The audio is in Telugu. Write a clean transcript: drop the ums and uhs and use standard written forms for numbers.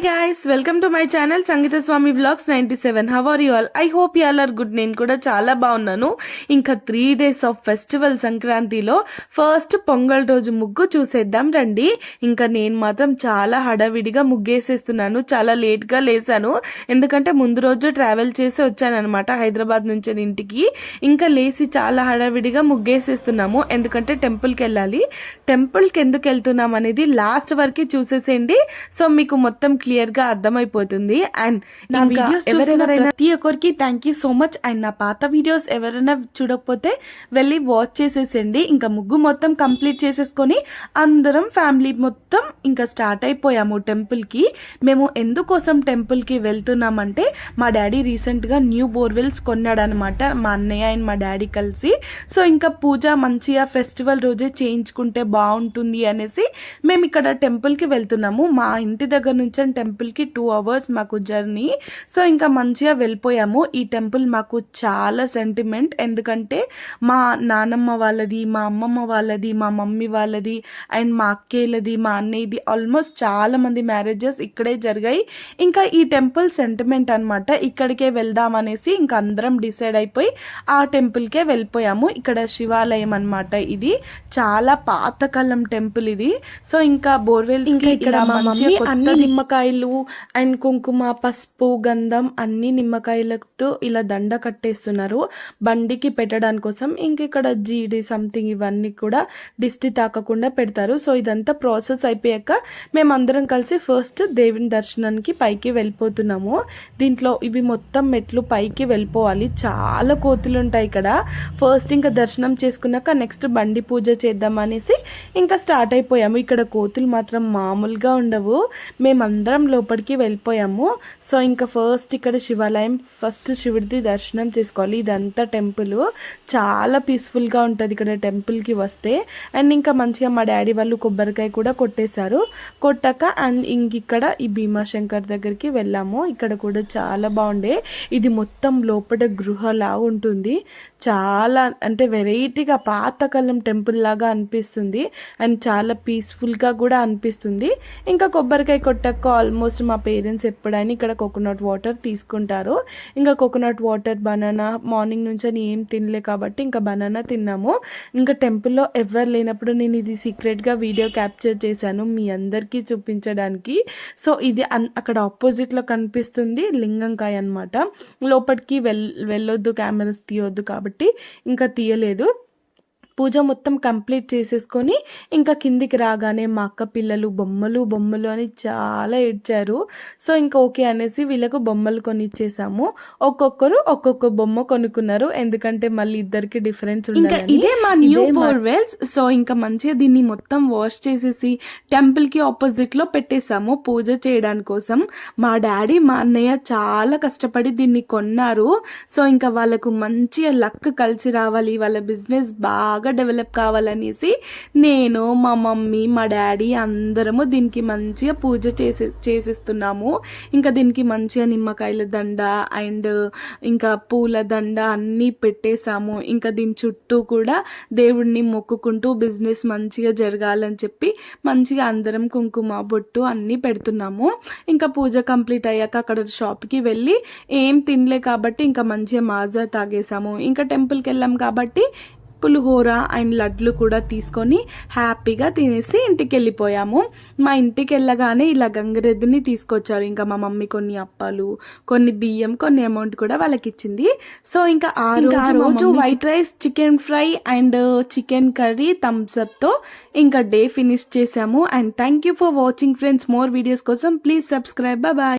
guys, welcome to my channel Sangeeta Swami Vlogs 97. How are you all? I hope you all are good. నేను కూడా చాలా బాగున్నాను. ఇంకా 3 days ఆఫ్ ఫెస్టివల్ సంక్రాంతిలో ఫస్ట్ పొంగల్ రోజు ముగ్గు చూసేద్దాం రండి. ఇంకా నేను మాత్రం చాలా హడావిడిగా ముగ్గేసేస్తున్నాను. చాలా లేట్ గా లేసాను, ఎందుకంటే ముందు రోజు ట్రావెల్ చేసి వచ్చానన్నమాట హైదరాబాద్ నుంచి ఇంటికి. ఇంకా లేసి చాలా హడావిడిగా ముగ్గేసేస్తున్నాము, ఎందుకంటే టెంపుల్కి వెళ్ళాలి. టెంపుల్కి ఎందుకు వెళ్తున్నాం అనేది లాస్ట్ వరకు చూసేసేయండి. సో మీకు మొత్తం క్లియర్ గా అర్థమైపోతుంది. అండ్ నా వీడియోస్ ప్రతి ఒక్కరికి thank you so much. And నా పాత వీడియోస్ ఎవరైనా చూడకపోతే వెళ్ళి వాచ్ చేసేసండి. ఇంకా ముగ్గు మొత్తం కంప్లీట్ చేసేసుకొని అందరం ఫ్యామిలీ మొత్తం ఇంకా స్టార్ట్ అయిపోయాము టెంపుల్ కి. మేము ఎందుకోసం టెంపుల్ కి వెళ్తున్నామంటే మా డాడీ రీసెంట్ గా న్యూ బోర్వెల్స్ కొన్నాడు అనమాట, మా అన్నయ్య అండ్ మా డాడీ కలిసి. సో ఇంకా పూజ మంచిగా ఫెస్టివల్ రోజే చేయించుకుంటే బాగుంటుంది అనేసి మేము ఇక్కడ టెంపుల్ కి వెళ్తున్నాము. మా ఇంటి దగ్గర నుంచి టెంపుల్ కి 2 hours మాకు జర్నీ. సో ఇంకా మంచిగా వెళ్ళిపోయాము. ఈ టెంపుల్ మాకు చాలా సెంటిమెంట్, ఎందుకంటే మా నానమ్మ వాళ్ళది, మా అమ్మమ్మ వాళ్ళది, మా మమ్మీ వాళ్ళది అండ్ మా అక్కేలది, మా అన్నయ్యది ఆల్మోస్ట్ చాలా మంది మ్యారేజెస్ ఇక్కడే జరిగాయి. ఇంకా ఈ టెంపుల్ సెంటిమెంట్ అనమాట. ఇక్కడికే వెళ్దాం అనేసి ఇంకా అందరం డిసైడ్ అయిపోయి ఆ టెంపుల్కే వెళ్ళిపోయాము. ఇక్కడ శివాలయం అనమాట, ఇది చాలా పాతకాలం టెంపుల్ ఇది. సో ఇంకా బోర్వెల్ ఇక్కడ మా మమ్మీ అన్ని నిమ్మకాయలు అండ్ కుంకుమ, పసుపు, గంధం అన్ని నిమ్మకాయలతో ఇలా దండ కట్టేస్తున్నారు బండికి పెట్టడానికి కోసం. ఇంక ఇక్కడ జీడి సంథింగ్ ఇవన్నీ కూడా దిష్టి తాకకుండా పెడతారు. సో ఇదంతా ప్రాసెస్ అయిపోయాక మేమందరం కలిసి ఫస్ట్ దేవుని దర్శనానికి పైకి వెళ్ళిపోతున్నాము. దీంట్లో ఇవి మొత్తం మెట్లు పైకి వెళ్ళిపోవాలి, చాలా కోతులు ఉంటాయి ఇక్కడ. ఫస్ట్ ఇంకా దర్శనం చేసుకున్నాక నెక్స్ట్ బండి పూజ చేద్దాం అనేసి ఇంకా స్టార్ట్ అయిపోయాము. ఇక్కడ కోతులు మాత్రం మామూలుగా ఉండవు. మేమందరం లోపలికి వెళ్ళిపోయాము. సో ఇంకా ఫస్ట్ ఇక్కడ శివాలయం, ఫస్ట్ శివుడిది దర్శనం చేసుకోవాలి. ఇదంతా టెంపుల్ చాలా పీస్ఫుల్గా ఉంటుంది ఇక్కడ టెంపుల్కి వస్తే. అండ్ ఇంకా మంచిగా మా డాడీ వాళ్ళు కొబ్బరికాయ కూడా కొట్టేశారు. కొట్టాక అండ్ ఇక్కడ ఈ భీమాశంకర్ దగ్గరికి వెళ్ళాము. ఇక్కడ కూడా చాలా బాగుండే. ఇది మొత్తం లోపల గృహలా ఉంటుంది, చాలా అంటే వెరైటీగా పాతకాలం టెంపుల్ లాగా అనిపిస్తుంది అండ్ చాలా పీస్ఫుల్గా కూడా అనిపిస్తుంది. ఇంకా కొబ్బరికాయ కొట్టాక ఆల్మోస్ట్ మా పేరెంట్స్ ఎప్పుడైనా ఇక్కడ కోకోనట్ వాటర్ తీసుకుంటారు. ఇంకా కోకోనట్ వాటర్, బనానా, మార్నింగ్ నుంచి అని ఏం తినలే కాబట్టి ఇంకా బనానా తిన్నాము. ఇంకా టెంపుల్లో ఎవరు లేనప్పుడు నేను ఇది సీక్రెట్గా వీడియో క్యాప్చర్ చేశాను మీ అందరికీ చూపించడానికి. సో ఇది అక్కడ ఆపోజిట్లో కనిపిస్తుంది లింగంకాయ అనమాట. లోపలికి వెళ్ళొద్దు, కెమెరాస్ తీయొద్దు కాబట్టి ఇంకా తీయలేదు. పూజ మొత్తం కంప్లీట్ చేసేసుకొని ఇంకా కిందికి రాగానే మా అక్క పిల్లలు బొమ్మలు అని చాలా ఏడ్చారు. సో ఇంకా ఓకే అనేసి వీళ్ళకు బొమ్మలు కొనిచ్చేసాము. ఒక్కొక్కరు ఒక్కొక్క బొమ్మ కొనుక్కున్నారు, ఎందుకంటే మళ్ళీ ఇద్దరికి డిఫరెన్స్ ఉండాలి. ఇదే మా న్యూ బోర్వెల్స్. సో ఇంకా మంచిగా దీన్ని మొత్తం వాష్ చేసేసి టెంపుల్ కి ఆపోజిట్ లో పెట్టేసాము పూజ చేయడానికి కోసం. మా డాడీ, మా అన్నయ్య చాలా కష్టపడి దీన్ని కొన్నారు. సో ఇంకా వాళ్ళకు మంచిగా లక్ కలిసి రావాలి, వాళ్ళ బిజినెస్ బాగా డెవలప్ కావాలనేసి నేను, మా మమ్మీ, మా డాడీ అందరము దీనికి మంచిగా పూజ చేసేస్తున్నాము. ఇంకా దీనికి మంచిగా నిమ్మకాయల దండ అండ్ ఇంకా పూల దండ అన్నీ పెట్టేశాము. ఇంకా దీని చుట్టూ కూడా దేవుడిని మొక్కుకుంటూ బిజినెస్ మంచిగా జరగాలని చెప్పి మంచిగా అందరం కుంకుమ, బొట్టు అన్నీ పెడుతున్నాము. ఇంకా పూజ కంప్లీట్ అయ్యాక అక్కడ షాప్కి వెళ్ళి ఏం తినలే కాబట్టి ఇంకా మంచిగా మాజా తాగేసాము. ఇంకా టెంపుల్కి వెళ్ళాం కాబట్టి పులిహోర అండ్ లడ్లు కూడా తీసుకొని హ్యాపీగా తినేసి ఇంటికి వెళ్ళిపోయాము. మా ఇంటికి వెళ్ళగానే ఇలా గంగిరెద్దుని తీసుకొచ్చారు. ఇంకా మా మమ్మీ కొన్ని అప్పాలు, కొన్ని బియ్యం, కొన్ని అమౌంట్ కూడా వాళ్ళకి ఇచ్చింది. సో ఇంకా ఆ రోజు white rice, chicken fry and chicken curry, Thums Up తో ఇంకా డే ఫినిష్ చేసాము. And thank you for watching friends. More videos కోసం ప్లీజ్ సబ్స్క్రైబ్. బాయ్.